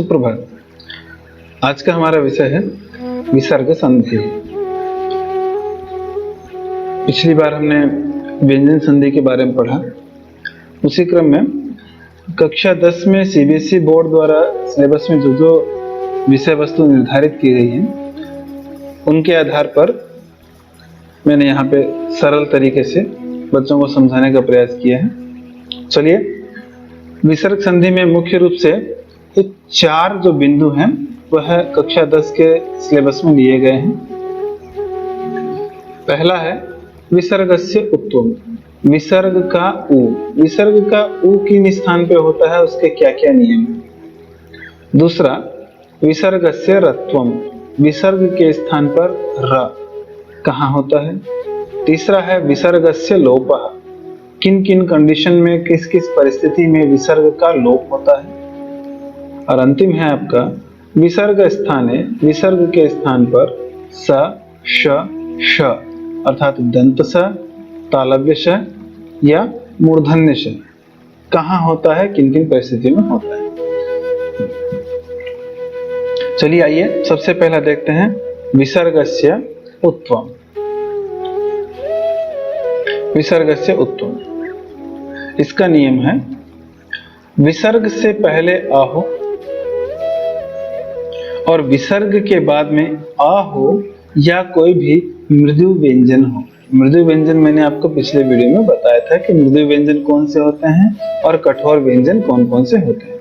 सुप्रभात। आज का हमारा विषय है विसर्ग संधि। पिछली बार हमने व्यंजन संधि के बारे में पढ़ा। उसी क्रम में कक्षा 10 में सीबीएसई बोर्ड द्वारा सिलेबस में जो विषय वस्तु निर्धारित की गई है उनके आधार पर मैंने यहाँ पे सरल तरीके से बच्चों को समझाने का प्रयास किया है। चलिए, विसर्ग संधि में मुख्य रूप से ये 4 जो बिंदु हैं वह कक्षा 10 के सिलेबस में लिए गए हैं। पहला है विसर्गस्य उत्तम, विसर्ग का उ। विसर्ग का उ किन स्थान पे होता है, उसके क्या क्या नियम हैं। दूसरा विसर्गस्य रत्वम, विसर्ग के स्थान पर र कहाँ होता है। तीसरा है विसर्गस्य लोपः, किन किन कंडीशन में किस किस परिस्थिति में विसर्ग का लोप होता है। और अंतिम है आपका विसर्ग स्थाने, विसर्ग के स्थान पर स श श अर्थात दंत स, तालव्य श या मूर्धन्य श कहाँ होता है, किन किन परिस्थिति में होता है। चलिए आइए सबसे पहला देखते हैं विसर्गस्य उत्वम। विसर्गस्य उत्वम, इसका नियम है विसर्ग से पहले आ हो और विसर्ग के बाद में आ हो या कोई भी मृदु व्यंजन हो। मृदु व्यंजन मैंने आपको पिछले वीडियो में बताया था कि मृदु व्यंजन कौन से होते हैं और कठोर व्यंजन कौन कौन से होते हैं।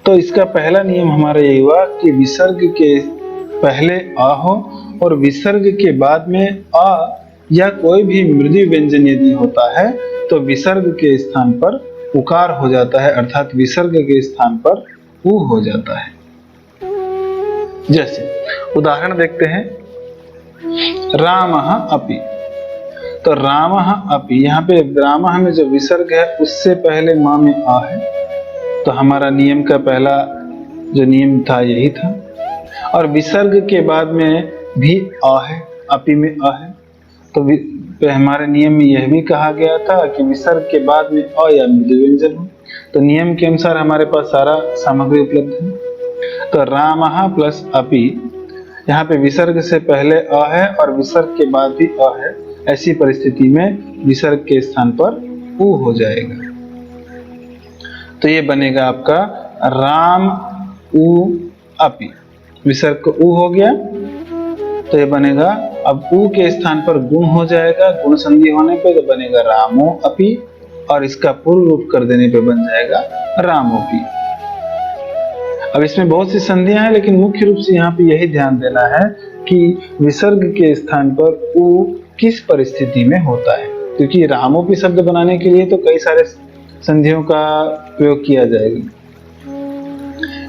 तो इसका पहला नियम हमारा यही हुआ कि विसर्ग के पहले आ हो और विसर्ग के बाद में आ या कोई भी मृदु व्यंजन यदि होता है तो विसर्ग के स्थान पर उकार हो जाता है, अर्थात विसर्ग के स्थान पर उ हो जाता है। जैसे उदाहरण देखते हैं, रामः अपि। तो रामः अपि, यहाँ पे रामः में जो विसर्ग है उससे पहले माँ में आ है, तो हमारा नियम का पहला जो नियम था यही था। और विसर्ग के बाद में भी आ है, अपि में आ है, तो हमारे नियम में यह भी कहा गया था कि विसर्ग के बाद में अ या मृदु व्यंजन हो। तो नियम के अनुसार हमारे पास सारा सामग्री उपलब्ध है। तो रामः प्लस अपि, यहाँ पे विसर्ग से पहले अ है और विसर्ग के बाद भी अ है, ऐसी परिस्थिति में विसर्ग के स्थान पर उ हो जाएगा। तो ये बनेगा आपका राम उ अपि। विसर्ग को उ हो गया तो ये बनेगा, अब उ के स्थान पर गुण हो जाएगा, गुण संधि होने पे तो बनेगा रामो अपि, और इसका पूर्ण रूप कर देने पे बन जाएगा रामोपि। अब इसमें बहुत सी संधियां हैं, लेकिन मुख्य रूप से यहाँ पे यही ध्यान देना है कि विसर्ग के स्थान पर उ किस परिस्थिति में होता है, क्योंकि रामोपि शब्द बनाने के लिए तो कई सारे संधियों का प्रयोग किया जाएगा,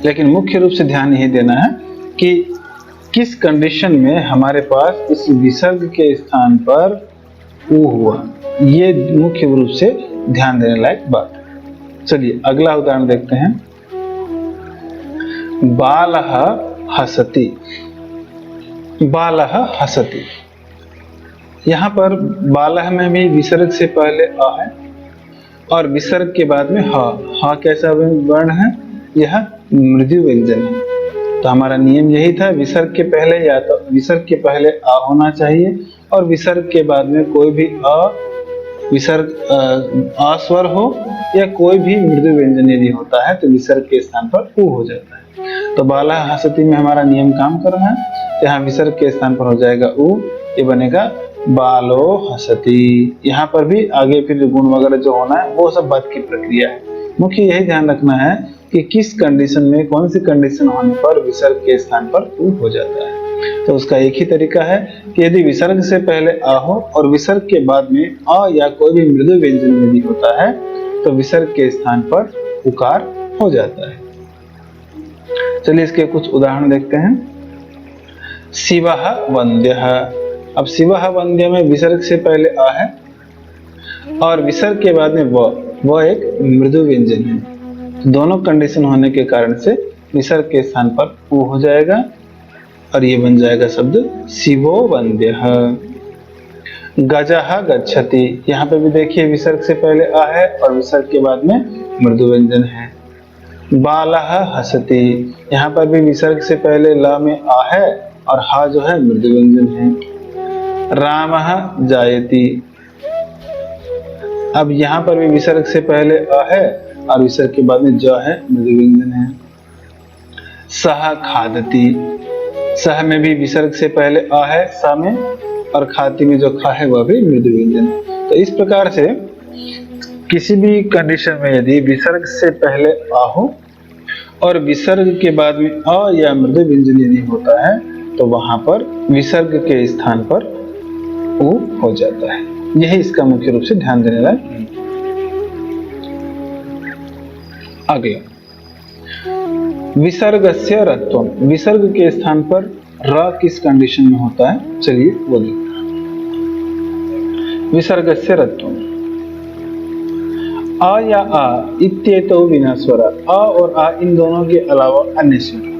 लेकिन मुख्य रूप से ध्यान यही देना है कि किस कंडीशन में हमारे पास इस विसर्ग के स्थान पर उ हुआ, ये मुख्य रूप से ध्यान देने लायक बात है। चलिए अगला उदाहरण देखते हैं, बालः हसति। बालः हसति, यहाँ पर बालः में भी विसर्ग से पहले आ है और विसर्ग के बाद में ह कैसा वर्ण है, यह मृदु व्यंजन है। तो हमारा नियम यही था, विसर्ग के पहले या तो विसर्ग के पहले आ होना चाहिए और विसर्ग के बाद में कोई भी विसर्ग आ स्वर हो या कोई भी मृदु व्यंजन यदि होता है तो विसर्ग के स्थान पर उ हो जाता है। तो बाला हसति में हमारा नियम काम कर रहा है, तो यहाँ विसर्ग के स्थान पर हो जाएगा उ, ये बनेगा बालो हसति। यहाँ पर भी आगे फिर गुण वगैरह जो होना है वो सब बात की प्रक्रिया है। मुख्य यही ध्यान रखना है कि किस कंडीशन में, कौन सी कंडीशन होने पर विसर्ग के स्थान पर उ हो जाता है। तो उसका एक ही तरीका है कि यदि विसर्ग से पहले आ हो और विसर्ग के बाद में अ या कोई भी मृदु व्यंजन यदि होता है तो विसर्ग के स्थान पर उकार हो जाता है। चलिए इसके कुछ उदाहरण देखते हैं। शिवः वन्द्यः। अब शिवः वन्द्य में विसर्ग से पहले आ है और विसर्ग के बाद में वह एक मृदु व्यंजन है। दोनों कंडीशन होने के कारण से विसर्ग के स्थान पर उ हो जाएगा और ये बन जाएगा शब्द शिवो वन्द्यः। गजः गच्छति, यहाँ पे भी देखिए विसर्ग से पहले आ है और विसर्ग के बाद में मृदु व्यंजन है। बालः हसति, यहाँ पर भी विसर्ग से पहले ला में आ है और हा जो है मृदु व्यंजन है। रामः जायति, अब यहाँ पर भी विसर्ग से पहले अ है और विसर्ग के बाद में ज है, मृदु व्यंजन है। सह खादति, सह में भी विसर्ग से पहले अ है सा में, और खाती में जो खा है वह भी मृदु व्यंजन है। तो इस प्रकार से किसी भी कंडीशन में यदि विसर्ग से पहले आ हो और विसर्ग के बाद में अ या मृदु व्यंजन यदि होता है तो वहां पर विसर्ग के स्थान पर उ हो जाता है। यही इसका मुख्य रूप से ध्यान देने लायक। अगला विसर्गस्य रत्वम, विसर्ग के स्थान पर र किस कंडीशन में होता है, चलिए वो देखते हैं। विसर्गस्य रत्वम, अ या आ इत्येतौ विना स्वर, अ और आ इन दोनों के अलावा अन्य स्वर।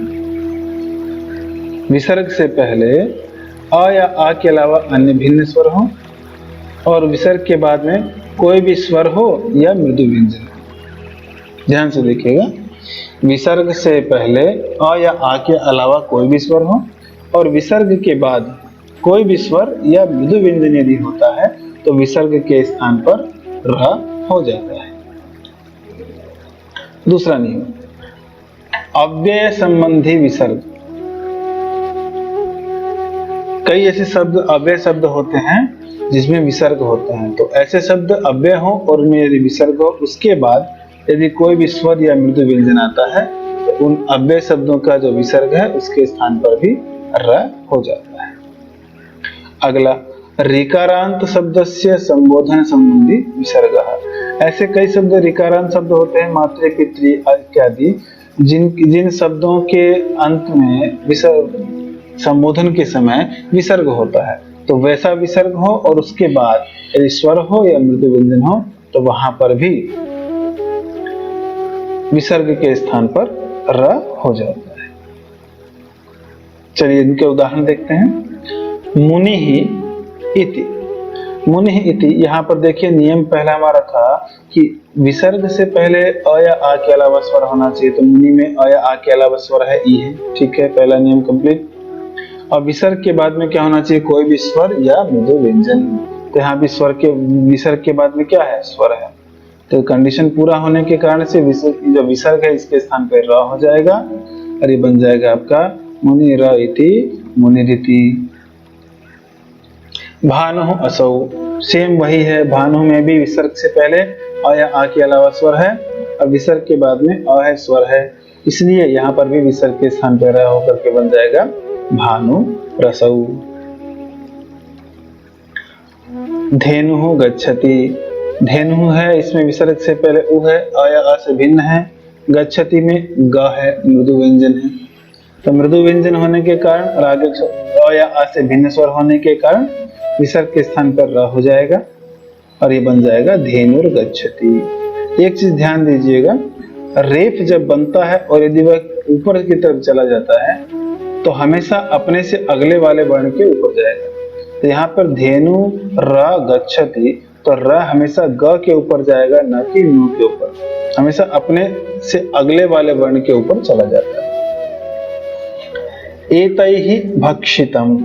विसर्ग से पहले अ या आ के अलावा अन्य भिन्न स्वर हो और विसर्ग के बाद में कोई भी स्वर हो या मृदु व्यंजन हो। ध्यान से देखिएगा, विसर्ग से पहले अ या आ के अलावा कोई भी स्वर हो और विसर्ग के बाद कोई भी स्वर या मृदु व्यंजन यदि होता है तो विसर्ग के स्थान पर र हो जाता है। दूसरा नियम, अव्यय संबंधी विसर्ग। कई ऐसे शब्द अव्यय शब्द होते हैं जिसमें विसर्ग होते हैं, तो ऐसे शब्द अव्यय हो और उनमें यदि विसर्ग हो, उसके बाद यदि कोई भी स्वर या मृदु व्यंजन आता है तो उन अव्यय शब्दों का जो विसर्ग है उसके स्थान पर भी र हो जाता है। अगला ऋकारांत शब्दस्य संबोधन संबंधी विसर्ग। ऐसे कई शब्द ऋकारांत शब्द होते हैं, मात्रे पितृ इत्यादि, जिन शब्दों के अंत में विसर्ग संबोधन के समय विसर्ग होता है, तो वैसा विसर्ग हो और उसके बाद यदि स्वर हो या मृदु व्यंजन हो तो वहां पर भी विसर्ग के स्थान पर र हो जाता है। चलिए इनके उदाहरण देखते हैं। मुनि ही इति, मुनि ही इति, यहाँ पर देखिए नियम पहला हमारा था कि विसर्ग से पहले अ या आ के अलावा स्वर होना चाहिए, तो मुनि में अ या आ के अलावा स्वर है ई है, ठीक है, पहला नियम कंप्लीट। और विसर्ग के बाद में क्या होना चाहिए, कोई भी स्वर या मृदु व्यंजन, तो यहाँ भी विसर्ग के बाद में क्या है, स्वर है, तो कंडीशन पूरा होने के कारण से जो विसर्ग है इसके स्थान पर र हो जाएगा और ये बन जाएगा आपका मुनि र इति मुनिरिति। भानु असौ, सेम वही है, भानु में भी विसर्ग से पहले अ या आ के अलावा स्वर है और विसर्ग के बाद में अ है, स्वर है, इसलिए यहाँ पर भी विसर्ग के स्थान पर र होकर के बन जाएगा भानु रसौ। धेनु गच्छति, धेनु है, इसमें विसर्ग से पहले उ है, अ या आ से भिन्न है, गच्छति में ग है, मृदु व्यंजन है, तो मृदु व्यंजन होने के कारण और आगे अ या आ से भिन्न स्वर होने के कारण विसर्ग के स्थान पर र हो जाएगा और ये बन जाएगा धेनुर गच्छति। एक चीज ध्यान दीजिएगा, रेफ जब बनता है और यदि वह ऊपर की तरफ चला जाता है तो हमेशा अपने से अगले वाले वर्ण के ऊपर जाएगा, तो यहाँ पर धेनु र गच्छति, तो र हमेशा ग के ऊपर जाएगा, न कि नु के ऊपर, हमेशा अपने से अगले वाले वर्ण के ऊपर चला जाता है। एतैहि भक्षितम,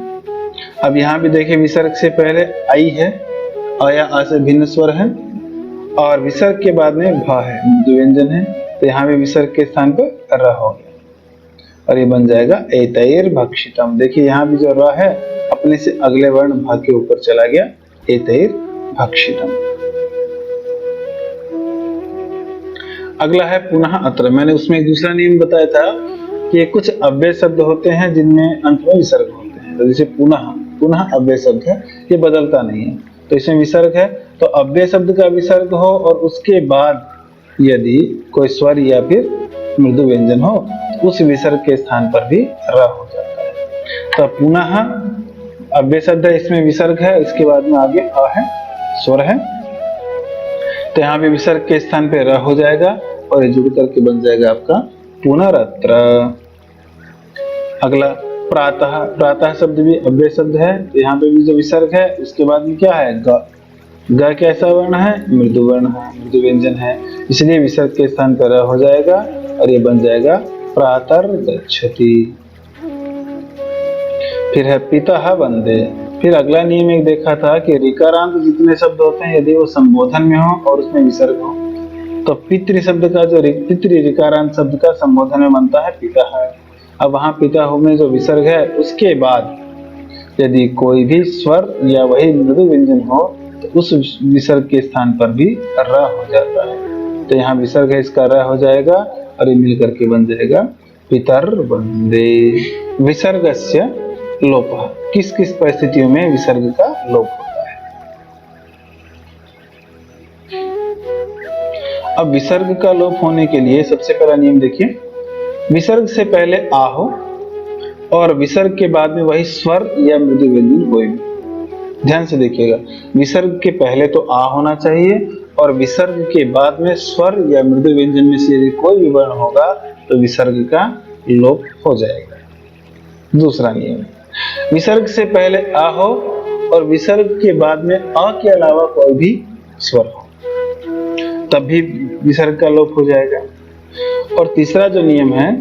अब यहाँ भी देखिए विसर्ग से पहले आई है, अ या आ से भिन्न स्वर है और विसर्ग के बाद में भ है, मृदु व्यंजन है, तो यहाँ भी विसर्ग के स्थान पर र हो गया और ये बन जाएगा एतैर भक्षितम। देखिए यहाँ भी जो र है अपने से अगले वर्ण भ के ऊपर चला गया, एतैर भक्षितम। अगला है पुनः अत्र, मैंने उसमें एक दूसरा नियम बताया था कि कुछ अव्यय शब्द होते हैं जिनमें अंत में विसर्ग होते हैं, तो जैसे पुनः अव्यय शब्द है, ये बदलता नहीं है, तो इसमें विसर्ग है, तो अव्यय शब्द का विसर्ग हो और उसके बाद यदि कोई स्वर या फिर मृदु व्यंजन हो तो उस विसर्ग के स्थान पर भी र हो जाता है। तो पुनः अव्यय शब्द है, इसमें विसर्ग है, इसके बाद में आगे अ है, स्वर है, तो यहाँ भी विसर्ग के स्थान पे र हो जाएगा और ये जुड़ करके बन जाएगा आपका पुनरत्र। अगला प्रातः, प्रातः शब्द भी अव्यय शब्द है, तो यहाँ पे भी जो विसर्ग है उसके बाद में क्या है, ग, ग कैसा वर्ण है, मृदु वर्ण है, मृदु व्यंजन है, इसलिए विसर्ग के स्थान पर र हो जाएगा और ये बन जाएगा प्रातर्गच्छति। फिर है पितः वंदे। फिर अगला नियम एक देखा था कि ऋकारांत जितने शब्द होते हैं यदि वो संबोधन में हो और उसमें विसर्ग हो, तो पितृ शब्द का जो पितृ ऋकारांत शब्द का संबोधन में बनता है पितः। अब वहां पितः में जो विसर्ग है उसके बाद यदि कोई भी स्वर या वही मृदु व्यंजन हो तो उस विसर्ग के स्थान पर भी र हो जाता है। तो यहाँ विसर्ग है, इसका र हो जाएगा और ये मिलकर के बन जाएगा पितर्वंदे। विसर्गस्य लोपः। किस किस परिस्थितियों में विसर्ग का लोप होता है? अब विसर्ग का लोप होने के लिए सबसे पहला नियम देखिए, विसर्ग से पहले आ हो और विसर्ग के बाद में वही स्वर या मृदु व्यंजन कोई भी। ध्यान से देखिएगा, विसर्ग के पहले तो आ होना चाहिए और विसर्ग के बाद में स्वर या मृदु व्यंजन में से यदि कोई भी वर्ण होगा तो विसर्ग का लोप हो जाएगा। दूसरा नियम, विसर्ग से पहले आ हो और विसर्ग के बाद में अ के अलावा कोई भी स्वर हो तब भी विसर्ग का लोप हो जाएगा। और तीसरा जो नियम है,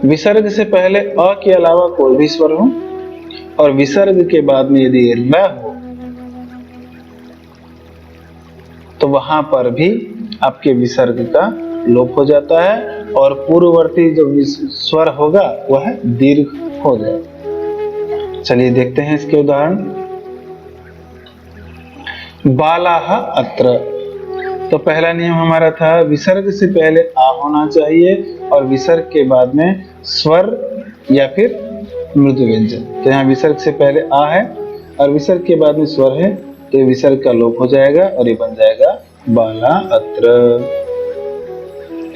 विसर्ग से पहले अ के अलावा कोई भी स्वर हो और विसर्ग के बाद में यदि र हो तो वहां पर भी आपके विसर्ग का लोप हो जाता है और पूर्ववर्ती जो स्वर होगा वह दीर्घ हो जाएगा। चलिए देखते हैं इसके उदाहरण। बालाह अत्र। तो पहला नियम हमारा था विसर्ग से पहले आ होना चाहिए और विसर्ग के बाद में स्वर या फिर मृदु व्यंजन। तो यहाँ विसर्ग से पहले आ है और विसर्ग के बाद में स्वर है तो विसर्ग का लोप हो जाएगा और ये बन जाएगा बाला अत्र।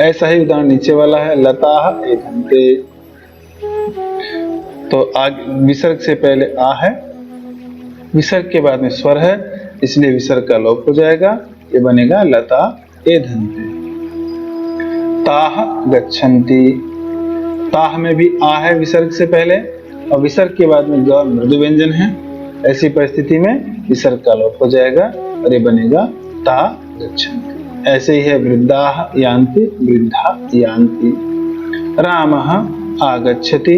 ऐसा ही उदाहरण नीचे वाला है, लताः एधन्ते। तो विसर्ग से पहले आ है, विसर्ग के बाद में स्वर है, इसलिए विसर्ग का लोप हो जाएगा, ये बनेगा लता एधन्ते। ताः गच्छन्ति। ताः में भी आ है विसर्ग से पहले और विसर्ग के बाद में ग मृदु व्यंजन है, ऐसी परिस्थिति में विसर्ग का लोप हो जाएगा और ये बनेगा ता गच्छन्ति। ऐसे ही है वृद्धाः यान्ति, वृद्धा यान्ति। रामः आगच्छति,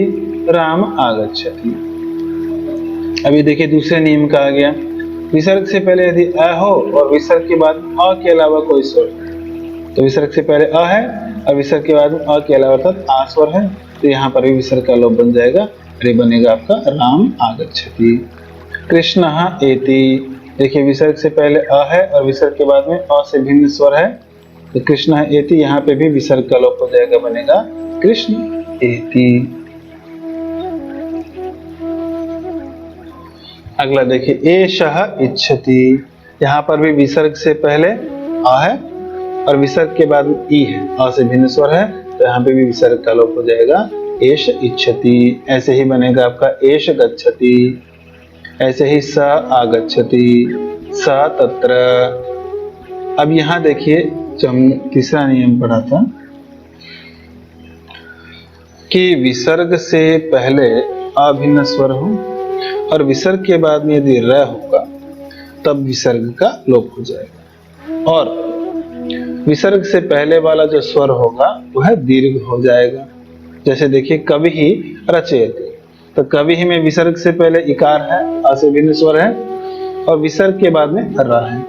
राम आगच्छति। अभी देखिए दूसरे नियम का आ गया, विसर्ग से पहले यदि अ हो और विसर्ग के बाद अ के अलावा कोई स्वर, तो विसर्ग से पहले अ है और विसर्ग के बाद अ के अलावा अर्थात आ स्वर है, तो यहाँ पर भी विसर्ग का लोप बन जाएगा और ये बनेगा आपका राम आगच्छति। कृष्णः एति। देखिए विसर्ग से पहले अ है और विसर्ग के बाद में अ से भिन्न स्वर है, तो कृष्णः एति यहाँ पे भी विसर्ग का लोप हो जाएगा, बनेगा कृष्ण एति। अगला देखिए एषः इच्छति। यहाँ पर भी विसर्ग से पहले आ है और विसर्ग के बाद ई है, आ से भिन्न स्वर है, तो यहाँ पे भी विसर्ग का लोप हो जाएगा एष इच्छति। ऐसे ही बनेगा आपका एष गच्छति। ऐसे ही स आगच्छति, स तत्र। अब यहाँ देखिए जो हम तीसरा नियम पढ़ा था कि विसर्ग से पहले अभिन्न स्वर हो और विसर्ग के बाद में यदि र होगा तब विसर्ग का लोप हो जाएगा और विसर्ग से पहले वाला जो स्वर होगा वह दीर्घ हो जाएगा। जैसे देखिए कवि ही रचयति, तो कवि ही में विसर्ग से पहले इकार है, आ से भिन्न स्वर है और विसर्ग के बाद में र है,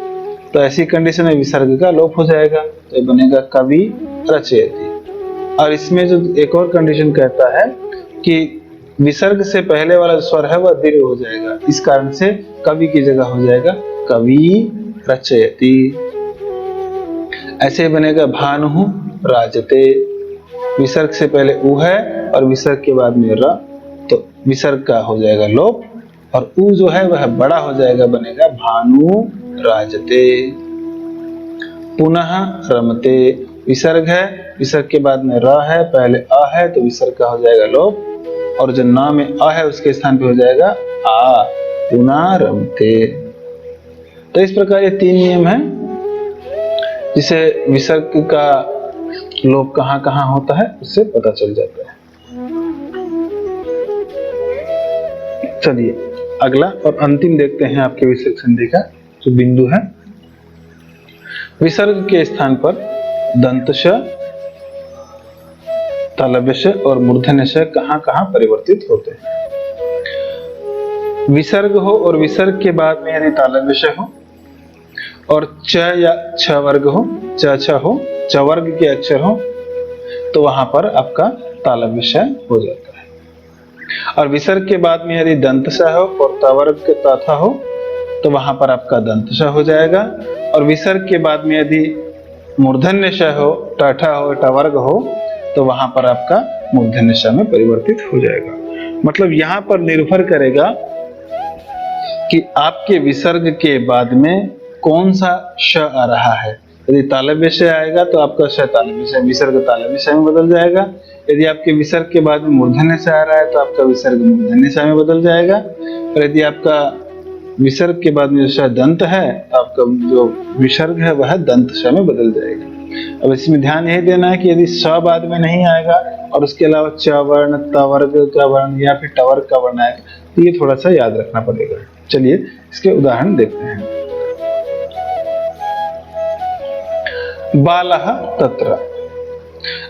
तो ऐसी कंडीशन में विसर्ग का लोप हो जाएगा, तो ये बनेगा कवि रचयति। और इसमें जो एक और कंडीशन कहता है कि विसर्ग से पहले वाला स्वर है वह दीर्घ हो जाएगा, इस कारण से कवि की जगह हो जाएगा कवि रचयति। ऐसे बनेगा भानु राजते। विसर्ग से पहले उ है और विसर्ग के बाद में र, तो विसर्ग का हो जाएगा लोप और उ जो है वह बड़ा हो जाएगा, बनेगा भानु राजते। पुनः रमते। विसर्ग है, विसर्ग के बाद में र है, पहले अ है, तो विसर्ग का हो जाएगा लोप और जो न में अ है उसके स्थान पे हो जाएगा आ, पुनः रमते। तो इस प्रकार ये तीन नियम है जिसे विसर्ग का लोप कहाँ कहाँ होता है उससे पता चल जाता है। चलिए अगला और अंतिम देखते हैं आपके विसर्ग संधि का जो बिंदु है। विसर्ग के स्थान पर दंत श तालव्य श और मूर्धन्य श कहाँ कहाँ परिवर्तित होते हैं। विसर्ग हो और विसर्ग के बाद में यदि तालव्य श हो और च या छ वर्ग हो, च छ हो, च वर्ग के अक्षर हो, तो वहां पर आपका तालव्य श हो जाता है। और विसर्ग के बाद में यदि दंत स हो और त वर्ग के तथा हो, तो वहां पर आपका दंत श हो जाएगा। और विसर्ग के बाद में यदि मूर्धन्य श हो, टठा हो, ट वर्ग हो, तो वहां पर आपका मूर्धन्य श में परिवर्तित हो जाएगा। मतलब यहाँ पर निर्भर करेगा कि आपके विसर्ग के बाद में कौन सा श आ रहा है। यदि तालव्य श आएगा तो आपका श तालव्य श, विसर्ग तालव्य श में बदल जाएगा। यदि आपके विसर्ग के बाद में मूर्धन्य श आ रहा है तो आपका विसर्ग मूर्धन्य श में बदल जाएगा। और यदि आपका विसर्ग के बाद में जो श दंत है तो आपका जो विसर्ग है वह दंत श में बदल जाएगा। अब इसमें ध्यान यही देना है कि यदि स बाद में नहीं आएगा और उसके अलावा च वर्ण, त वर्ग का वर्ण या फिर ट वर्ग का वर्ण आएगा, तो ये थोड़ा सा याद रखना पड़ेगा। चलिए इसके उदाहरण देखते हैं। बालः तत्र।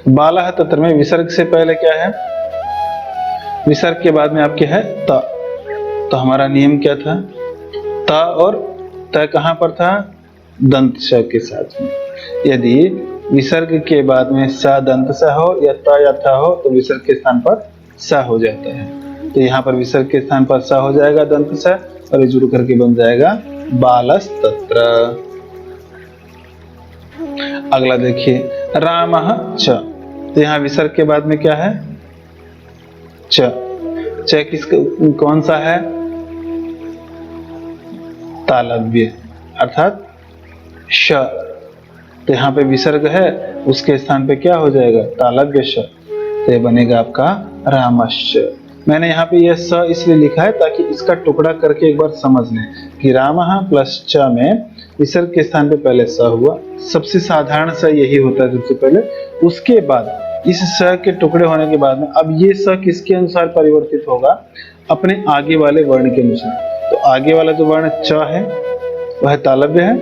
बालः तत्र में विसर्ग से पहले क्या है? विसर्ग के बाद में आपके है त। तो हमारा नियम क्या था? त और त कहां पर था? दंत श के साथ में। यदि विसर्ग के बाद में स दंत स हो या त या थ हो तो विसर्ग के स्थान पर स हो जाता है। तो यहाँ पर विसर्ग के स्थान पर स हो जाएगा दंत स, और जुड़ करके बन जाएगा बालस्तत्र। अगला देखिए, रामः च। तो यहाँ विसर्ग के बाद में क्या है? च। च कौन सा है? तालव्य अर्थात श। तो यहाँ पे विसर्ग है, उसके स्थान पे क्या हो जाएगा? तालव्य श। तो ये बनेगा आपका रामश्च। मैंने यहाँ पे यह स इसलिए लिखा है ताकि इसका टुकड़ा करके एक बार समझ लें कि रामः प्लस च में विसर्ग के स्थान पे पहले स हुआ। सबसे साधारण स यही होता है सबसे पहले। उसके बाद इस स के टुकड़े होने के बाद में अब ये स किसके अनुसार परिवर्तित होगा? अपने आगे वाले वर्ण के अनुसार। तो आगे वाला जो वर्ण च है वह तालव्य है,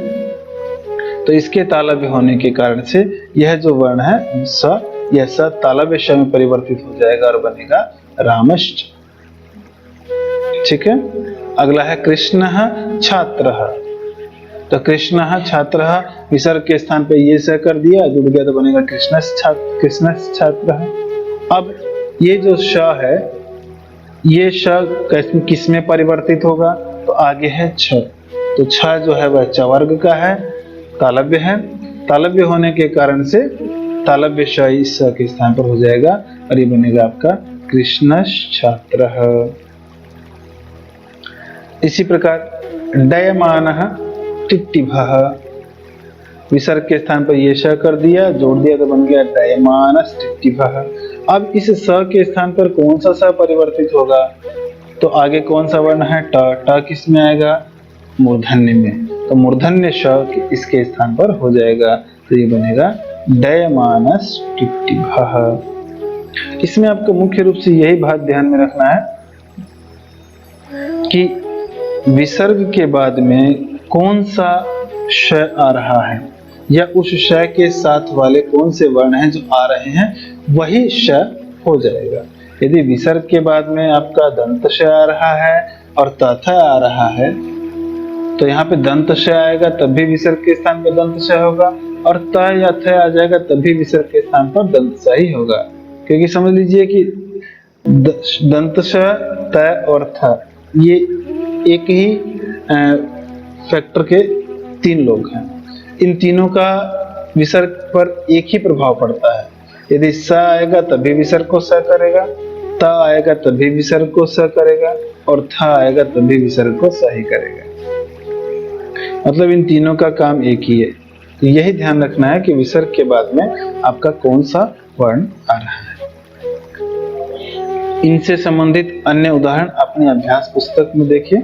तो इसके तालव्य होने के कारण से यह जो वर्ण है स, यह स तालव्य श में परिवर्तित हो जाएगा और बनेगा रामश्च। ठीक है। अगला है कृष्णः छात्रः। तो कृष्णः छात्रः विसर्ग के स्थान पे ये स कर दिया, जुड़ गया तो बनेगा कृष्णः छात्रः। अब ये जो श है, ये श किस में परिवर्तित होगा? तो आगे है छ। तो छ जो है वह च वर्ग का है, तालव्य है। तालव्य होने के कारण से तालव्य श इस स के स्थान पर हो जाएगा और ये बनेगा आपका कृष्णश्छात्रः। इसी प्रकार डयमानः टिट्टिभः। विसर्ग के स्थान पर ये श कर दिया, जोड़ दिया तो बन गया डयमानस्टिट्टिभः। अब इस स के स्थान पर कौन सा स परिवर्तित होगा? तो आगे कौन सा वर्ण है? ट। ट किस में आएगा? मूर्धन्य में। तो मूर्धन्य श इसके स्थान पर हो जाएगा, तो ये बनेगा डयमानस्टिट्टिभः। इसमें आपको मुख्य रूप से यही बात ध्यान में रखना है कि विसर्ग के बाद में कौन सा श आ रहा है या उस श के साथ वाले कौन से वर्ण हैं जो आ रहे हैं, वही श हो जाएगा। यदि विसर्ग के बाद में आपका दंत श आ रहा है और तथा आ रहा है, तो यहाँ पे दंत श आएगा तब भी विसर्ग के स्थान पर दंत श होगा, और त या थ आ जाएगा तब भी विसर्ग के स्थान पर दंत श ही होगा। क्योंकि समझ लीजिए कि दंत श, त और थ ये एक ही फैक्टर के तीन लोग हैं। इन तीनों का विसर्ग पर एक ही प्रभाव पड़ता है। यदि स आएगा तभी विसर्ग को स करेगा, त आएगा तभी विसर्ग को स करेगा, और थ आएगा तभी विसर्ग को स ही करेगा। मतलब इन तीनों का काम एक ही है। तो यही ध्यान रखना है कि विसर्ग के बाद में आपका कौन सा वर्ण आ रहा है। इनसे संबंधित अन्य उदाहरण अपने अभ्यास पुस्तक में देखिए,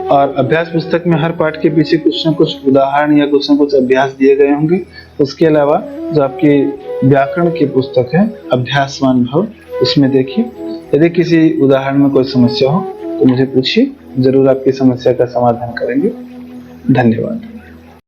और अभ्यास पुस्तक में हर पाठ के पीछे कुछ न कुछ उदाहरण या कुछ न कुछ अभ्यास दिए गए होंगे। उसके अलावा जो आपकी व्याकरण की पुस्तक है अभ्यासवान भव, उसमें देखिए। यदि किसी उदाहरण में कोई समस्या हो तो मुझे पूछिए, जरूर आपकी समस्या का समाधान करेंगे। धन्यवाद।